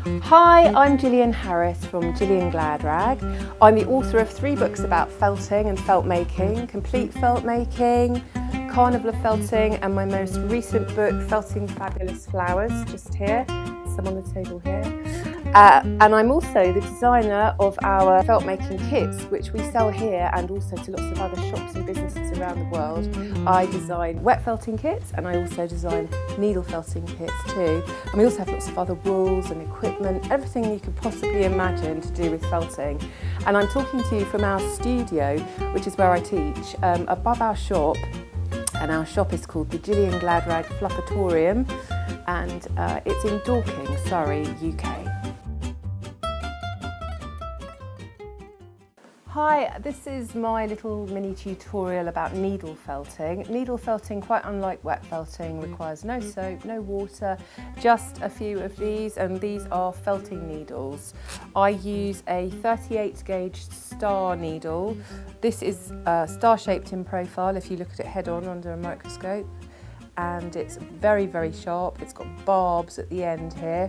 Hi, I'm Gillian Harris from Gilliangladrag. I'm the author of 3 books about felting and felt making, Complete Felt Making, Carnival of Felting, and my most recent book, Felting Fabulous Flowers, just here, some on the table here. And I'm also the designer of our felt making kits, which we sell here and also to lots of other shops and businesses around the world. I design wet felting kits and I also design needle felting kits too. And we also have lots of other wools and equipment, everything you could possibly imagine to do with felting. And I'm talking to you from our studio, which is where I teach, above our shop. And our shop is called the Gilliangladrag Fluff-a-torium, and it's in Dorking, Surrey, UK. Hi, this is my little mini tutorial about needle felting. Needle felting, quite unlike wet felting, requires no soap, no water, just a few of these, and these are felting needles. I use a 38 gauge star needle. This is star shaped in profile if you look at it head on under a microscope. And it's very, very sharp. It's got barbs at the end here,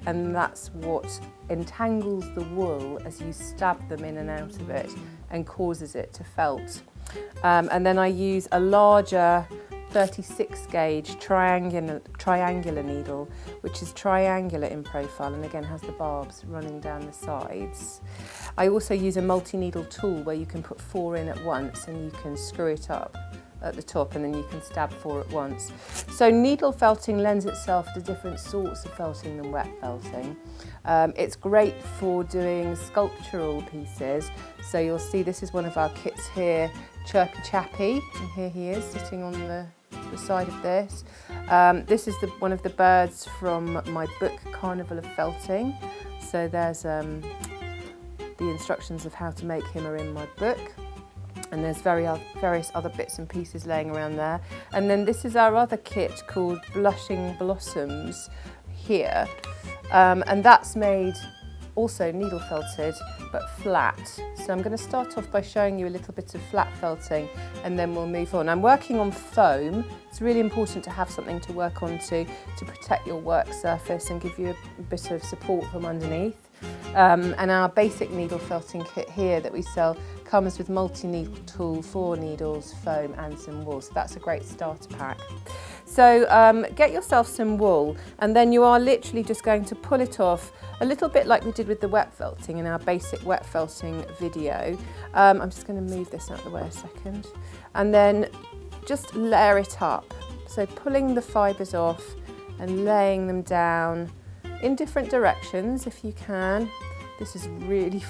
and that's what entangles the wool as you stab them in and out of it and causes it to felt. And then I use a larger 36 gauge triangular needle, which is triangular in profile and again has the barbs running down the sides. I also use a multi-needle tool where you can put 4 in at once and you can screw it up at the top and then you can stab 4 at once. So needle felting lends itself to different sorts of felting than wet felting. It's great for doing sculptural pieces. So you'll see this is one of our kits here, Chirpy Chappy, and here he is sitting on the side of this. This is one of the birds from my book Carnival of Felting. So there's the instructions of how to make him are in my book. And there's various other bits and pieces laying around there. And then this is our other kit called Blushing Blossoms here. And that's made also needle felted, but flat. So I'm going to start off by showing you a little bit of flat felting and then we'll move on. I'm working on foam. It's really important to have something to work on to protect your work surface and give you a bit of support from underneath. And our basic needle felting kit here that we sell comes with multi-needle tool, 4 needles, foam and some wool. So that's a great starter pack. So get yourself some wool and then you are literally just going to pull it off a little bit like we did with the wet felting in our basic wet felting video. I'm just going to move this out of the way a second. And then just layer it up. So pulling the fibres off and laying them down in different directions if you can. This is really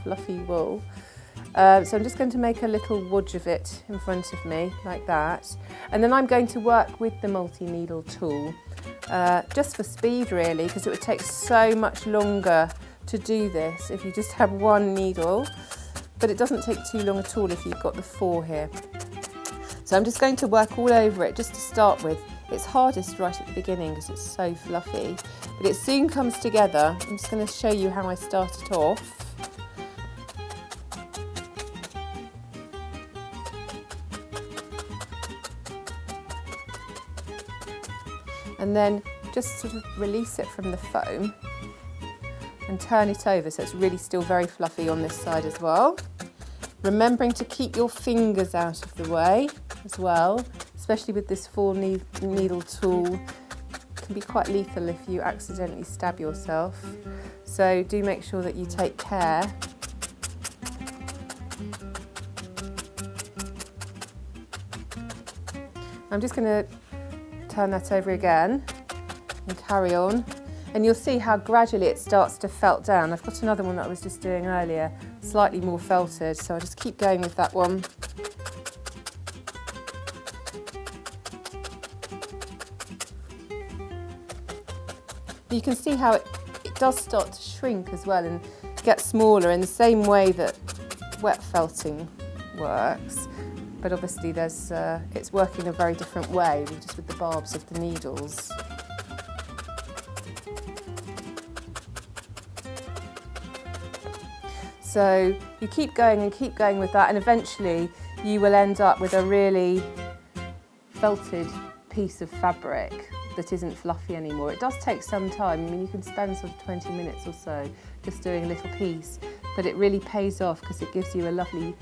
fluffy wool. So I'm just going to make a little wodge of it in front of me like that. And then I'm going to work with the multi-needle tool, just for speed really, because it would take so much longer to do this if you just have 1 needle, but it doesn't take too long at all if you've got the 4 here. So I'm just going to work all over it just to start with. It's hardest right at the beginning because it's so fluffy, but it soon comes together. I'm just going to show you how I start it off. And then just sort of release it from the foam and turn it over so it's really still very fluffy on this side as well. Remembering to keep your fingers out of the way as well, especially with this 4 needle tool. It can be quite lethal if you accidentally stab yourself. So do make sure that you take care. I'm just going to turn that over again and carry on. And you'll see how gradually it starts to felt down. I've got another one that I was just doing earlier, slightly more felted, so I'll just keep going with that one. You can see how it does start to shrink as well and get smaller in the same way that wet felting works. But obviously it's working a very different way, just with the barbs of the needles. So you keep going and keep going with that, and eventually you will end up with a really felted piece of fabric that isn't fluffy anymore. It does take some time. I mean, you can spend sort of 20 minutes or so just doing a little piece, but it really pays off because it gives you a lovely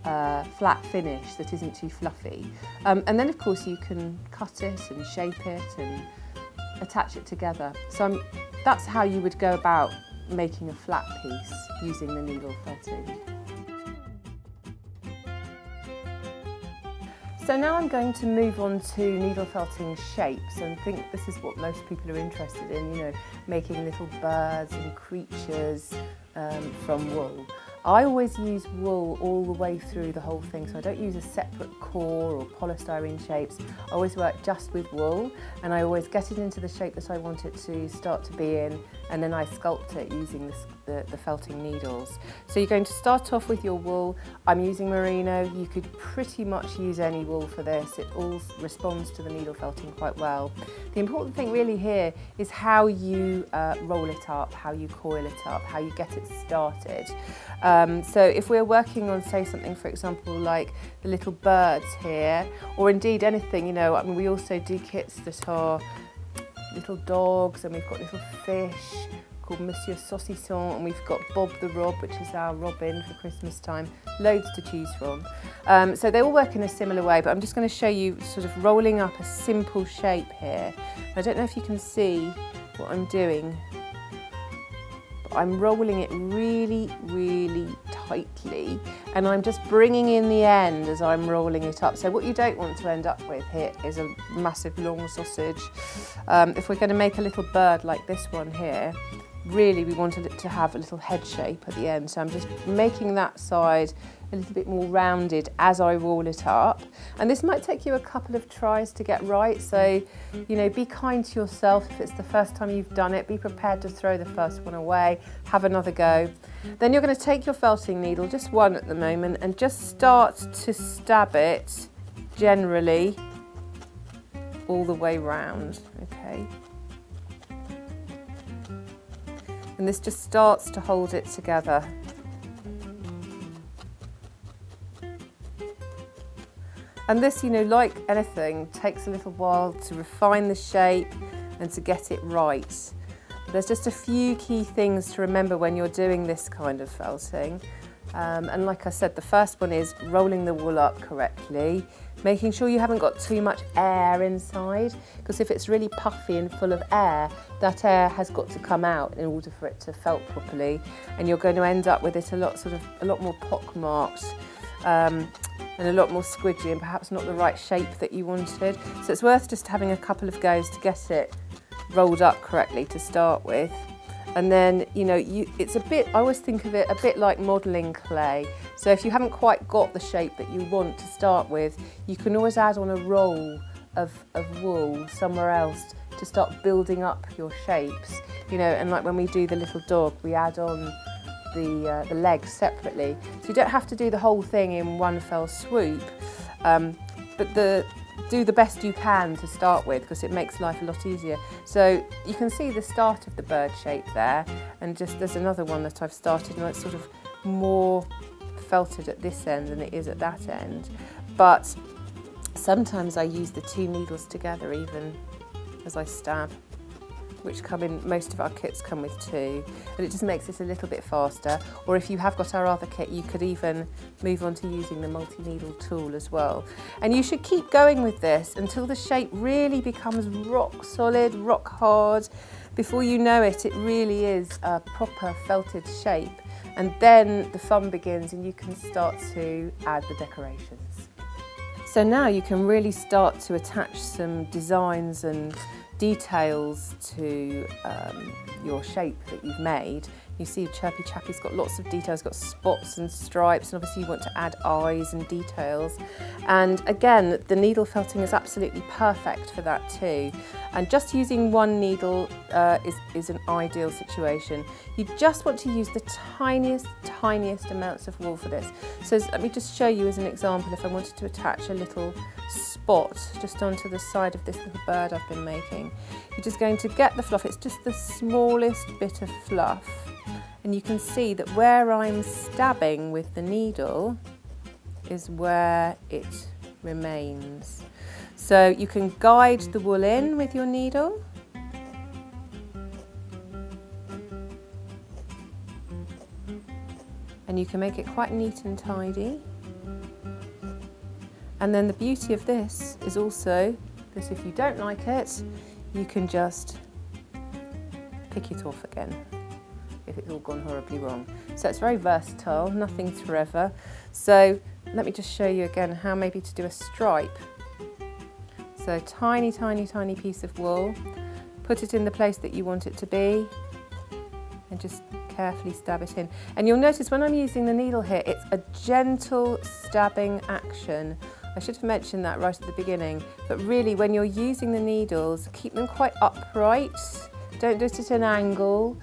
flat finish that isn't too fluffy. And then of course you can cut it and shape it and attach it together. So that's how you would go about making a flat piece using the needle felting. So now I'm going to move on to needle felting shapes, and I think this is what most people are interested in, you know, making little birds and creatures from wool. I always use wool all the way through the whole thing, so I don't use a separate core or polystyrene shapes. I always work just with wool, and I always get it into the shape that I want it to start to be in, and then I sculpt it using the felting needles. So you're going to start off with your wool. I'm using merino. You could pretty much use any wool for this. It all responds to the needle felting quite well. The important thing really here is how you roll it up, how you coil it up, how you get it started. So if we're working on, say, something, for example, like the little birds here, or indeed anything, you know, I mean, we also do kits that are little dogs, and we've got little fish called Monsieur Saucisson, and we've got Bob the Rob, which is our robin for Christmas time. Loads to choose from. So they all work in a similar way, but I'm just going to show you sort of rolling up a simple shape here. I don't know if you can see what I'm doing. I'm rolling it really, really tightly, and I'm just bringing in the end as I'm rolling it up. So what you don't want to end up with here is a massive long sausage. If we're going to make a little bird like this one here, really we wanted it to have a little head shape at the end. So I'm just making that side a little bit more rounded as I roll it up. And this might take you a couple of tries to get right. So, you know, be kind to yourself. If it's the first time you've done it, be prepared to throw the first one away, have another go. Then you're going to take your felting needle, just one at the moment, and just start to stab it generally all the way round, okay? And this just starts to hold it together. And this, you know, like anything, takes a little while to refine the shape and to get it right. There's just a few key things to remember when you're doing this kind of felting. And like I said, the first one is rolling the wool up correctly, making sure you haven't got too much air inside, because if it's really puffy and full of air, that air has got to come out in order for it to felt properly, and you're going to end up with it a lot more pockmarked. And a lot more squidgy and perhaps not the right shape that you wanted. So it's worth just having a couple of goes to get it rolled up correctly to start with. And then, you know, it's a bit, I always think of it a bit like modelling clay. So if you haven't quite got the shape that you want to start with, you can always add on a roll of wool somewhere else to start building up your shapes. You know, and like when we do the little dog, we add on the legs separately. So you don't have to do the whole thing in one fell swoop, but do the best you can to start with, because it makes life a lot easier. So you can see the start of the bird shape there, and just there's another one that I've started, and it's sort of more felted at this end than it is at that end. But sometimes I use the two needles together even as I stab, which come in, most of our kits come with two, and it just makes it a little bit faster. Or if you have got our other kit, you could even move on to using the multi-needle tool as well. And you should keep going with this until the shape really becomes rock solid, rock hard. Before you know it, it really is a proper felted shape. And then the fun begins and you can start to add the decorations. So now you can really start to attach some designs and details to your shape that you've made. You see Chirpy Chappy's got lots of details, got spots and stripes, and obviously you want to add eyes and details. And again, the needle felting is absolutely perfect for that too. And just using one needle is an ideal situation. You just want to use the tiniest amounts of wool for this. So let me just show you as an example, if I wanted to attach a little spot just onto the side of this little bird I've been making. You're just going to get the fluff, it's just the smallest bit of fluff. And you can see that where I'm stabbing with the needle is where it remains. So you can guide the wool in with your needle. And you can make it quite neat and tidy. And then the beauty of this is also that if you don't like it, you can just pick it off again if it's all gone horribly wrong. So it's very versatile, nothing's forever. So let me just show you again how maybe to do a stripe. So tiny, tiny, tiny piece of wool, put it in the place that you want it to be, and just carefully stab it in. And you'll notice when I'm using the needle here, it's a gentle stabbing action. I should have mentioned that right at the beginning, but really when you're using the needles, keep them quite upright. Don't do it at an angle.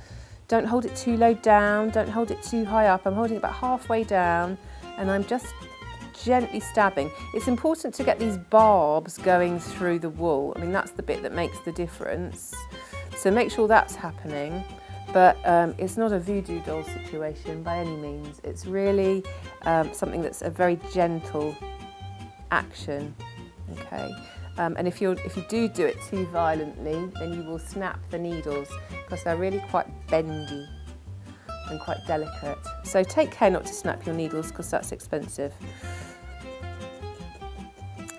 Don't hold it too low down. Don't hold it too high up. I'm holding it about halfway down and I'm just gently stabbing. It's important to get these barbs going through the wool. I mean, that's the bit that makes the difference. So make sure that's happening. But it's not a voodoo doll situation by any means. It's really something that's a very gentle action, okay? And if you do it too violently, then you will snap the needles because they're really quite bendy and quite delicate. So take care not to snap your needles because that's expensive.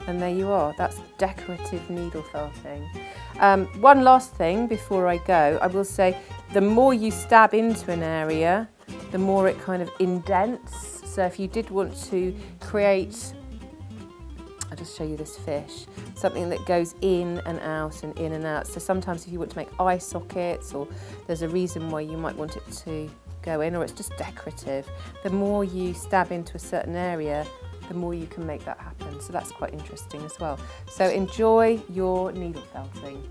And there you are, that's decorative needle felting. One last thing before I go, I will say the more you stab into an area, the more it kind of indents. So if you did want to create, I'll just show you this fish, something that goes in and out and in and out. So sometimes if you want to make eye sockets or there's a reason why you might want it to go in or it's just decorative, the more you stab into a certain area, the more you can make that happen. So that's quite interesting as well. So enjoy your needle felting.